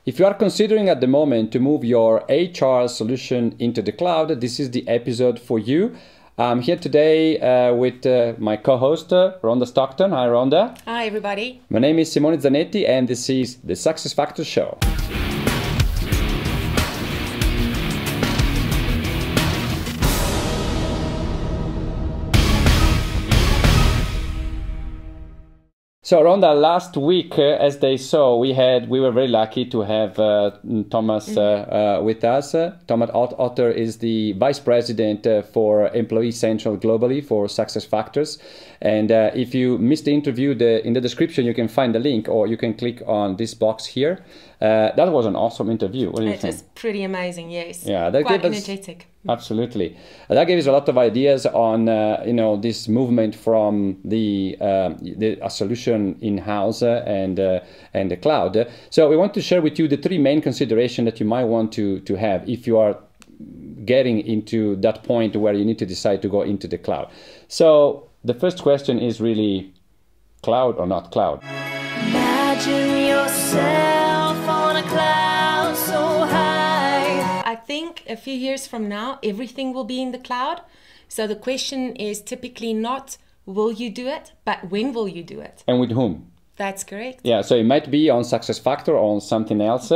If you are considering at the moment to move your HR solution into the cloud, this is the episode for you. I'm here today with my co-host, Rhonda Stockton. Hi, Rhonda. Hi, everybody. My name is Simone Zanetti, and this is the SuccessFactors Show. So Rhonda, last week, as they saw, we were very lucky to have Thomas with us. Thomas Otter is the Vice President for Employee Central globally for SuccessFactors. And if you missed the interview, in the description you can find the link, or you can click on this box here. That was an awesome interview. What do you think? It was pretty amazing, yes. Yeah, that quite gave us, energetic. Absolutely. That gave us a lot of ideas on this movement from a solution in-house and the cloud. So we want to share with you the three main considerations that you might want to have if you are getting into that point where you need to decide to go into the cloud. So the first question is really cloud or not cloud? Imagine yourself on a cloud so high. I think a few years from now, everything will be in the cloud. So the question is typically not will you do it, but when will you do it? And with whom? That's correct. Yeah, so it might be on SuccessFactors or on something else.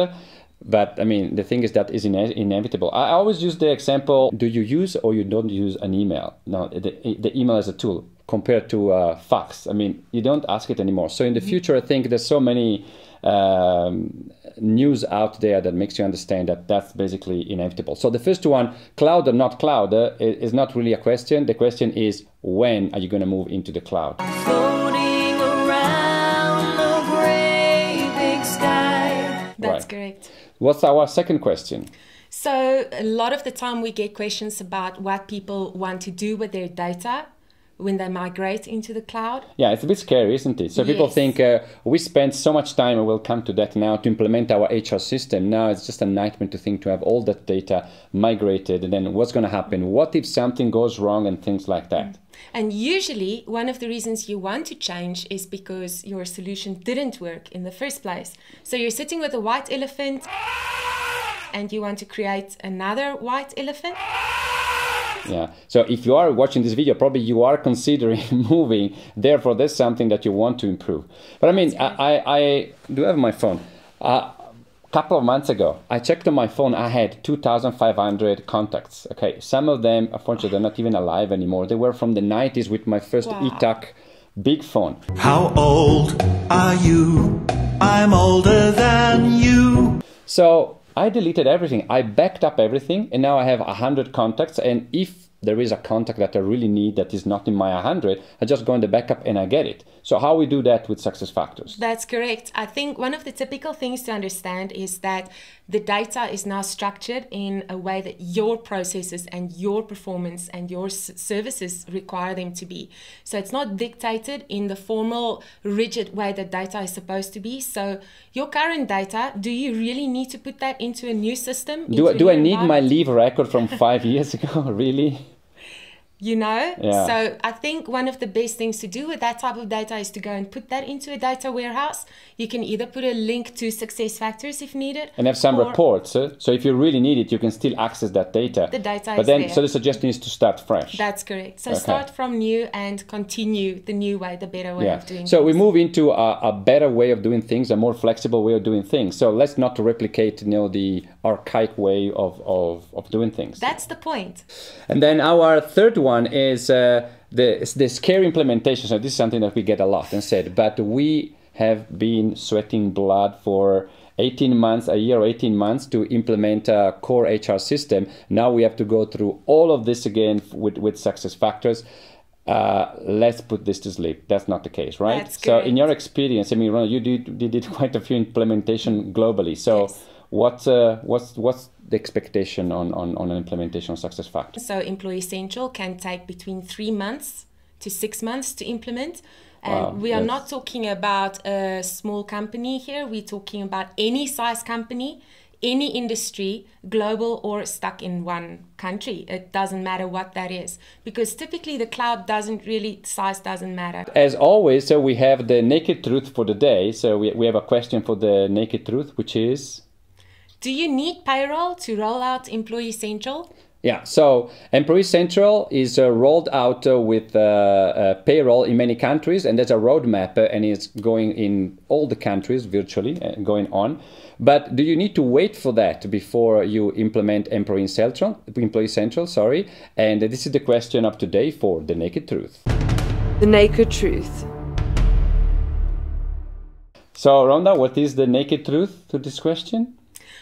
But I mean, the thing is that is inevitable. I always use the example, do you use or you don't use an email? No, the email as a tool compared to fax. I mean, you don't ask it anymore. So in the future, I think there's so many news out there that makes you understand that that's basically inevitable. So the first one, cloud or not cloud, is not really a question. The question is, when are you going to move into the cloud? Floating around the great big sky. That's Right. correct. What's our second question? So a lot of the time we get questions about what people want to do with their data when they migrate into the cloud. Yeah, it's a bit scary, isn't it? So people Yes. think we spend so much time, and we'll come to that now, to implement our HR system. Now it's just a nightmare to think to have all that data migrated, and then what's going to happen? What if something goes wrong and things like that? And usually one of the reasons you want to change is because your solution didn't work in the first place. So you're sitting with a white elephant and you want to create another white elephant. Yeah. So if you are watching this video, probably you are considering moving. Therefore, there's something that you want to improve. But I mean, I do have my phone. Couple of months ago, I checked on my phone. I had 2,500 contacts. Okay, some of them, unfortunately, they're not even alive anymore. They were from the 90s with my first Wow. ETAC big phone. How old are you? I'm older than you. So I deleted everything. I backed up everything, and now I have 100 contacts. And if there is a contact that I really need that is not in my 100, I just go in the backup and I get it. So how we do that with SuccessFactors? That's correct. I think one of the typical things to understand is that the data is now structured in a way that your processes and your performance and your services require them to be. So it's not dictated in the formal, rigid way that data is supposed to be. So your current data, do you really need to put that into a new system? Do I need my leave record from 5 years ago? Really? You know? Yeah. So I think one of the best things to do with that type of data is to go and put that into a data warehouse. You can either put a link to SuccessFactors if needed. And have some or reports. So if you really need it, you can still access that data. The data But is then, there. so the suggestion is to start fresh. That's correct. So Okay. start from new and continue the new way, the better way of doing So things. we move into a better way of doing things, a more flexible way of doing things. So let's not replicate, the archaic way of doing things. That's the point. And then our third one is the scary implementation. So this is something that we get a lot and said, but we have been sweating blood for 18 months, a year or 18 months to implement a core HR system. Now we have to go through all of this again with SuccessFactors. Let's put this to sleep. That's not the case, right? That's so in correct. your experience, I mean, Ron, you did quite a few implementation globally. So Yes. what's the expectation on an implementation of SuccessFactors? So Employee Central can take between 3 months to 6 months to implement. And Wow, we are yes. not talking about a small company here. We're talking about any size company, any industry, global or stuck in one country. It doesn't matter what that is, because typically the cloud size doesn't matter. As always, so we have the naked truth for the day. So we have a question for the naked truth, which is? Do you need payroll to roll out Employee Central? Yeah, so Employee Central is rolled out with payroll in many countries, and there's a roadmap, and it's going in all the countries virtually going on. But do you need to wait for that before you implement Employee Central? And this is the question of today for The Naked Truth. The Naked Truth. So, Rhonda, what is the naked truth to this question?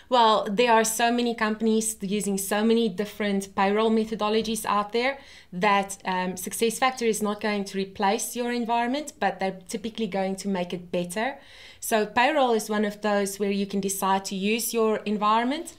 Well, there are so many companies using so many different payroll methodologies out there that SuccessFactors is not going to replace your environment, but they're typically going to make it better. So payroll is one of those where you can decide to use your environment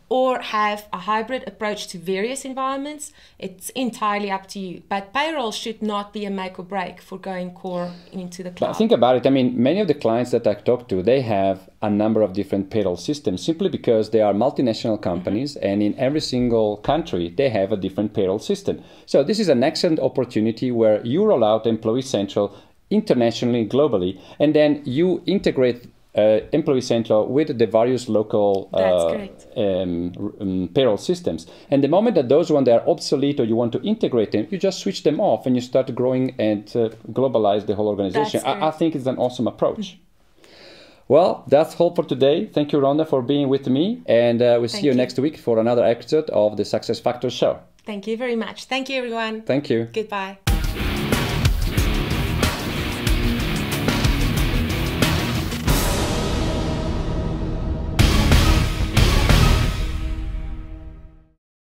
or have a hybrid approach to various environments. It's entirely up to you. But payroll should not be a make or break for going core into the cloud. But think about it. I mean, many of the clients that I talk to, they have a number of different payroll systems simply because they are multinational companies, and in every single country, they have a different payroll system. So this is an excellent opportunity where you roll out Employee Central internationally, globally, and then you integrate Employee Central with the various local payroll systems. And the moment that those ones are obsolete or you want to integrate them, you just switch them off and you start growing and globalize the whole organization. I think it's an awesome approach. Well, that's all for today. Thank you, Rhonda, for being with me. And we'll see you next week for another episode of the SuccessFactors Show. Thank you very much. Thank you, everyone. Thank you. Goodbye.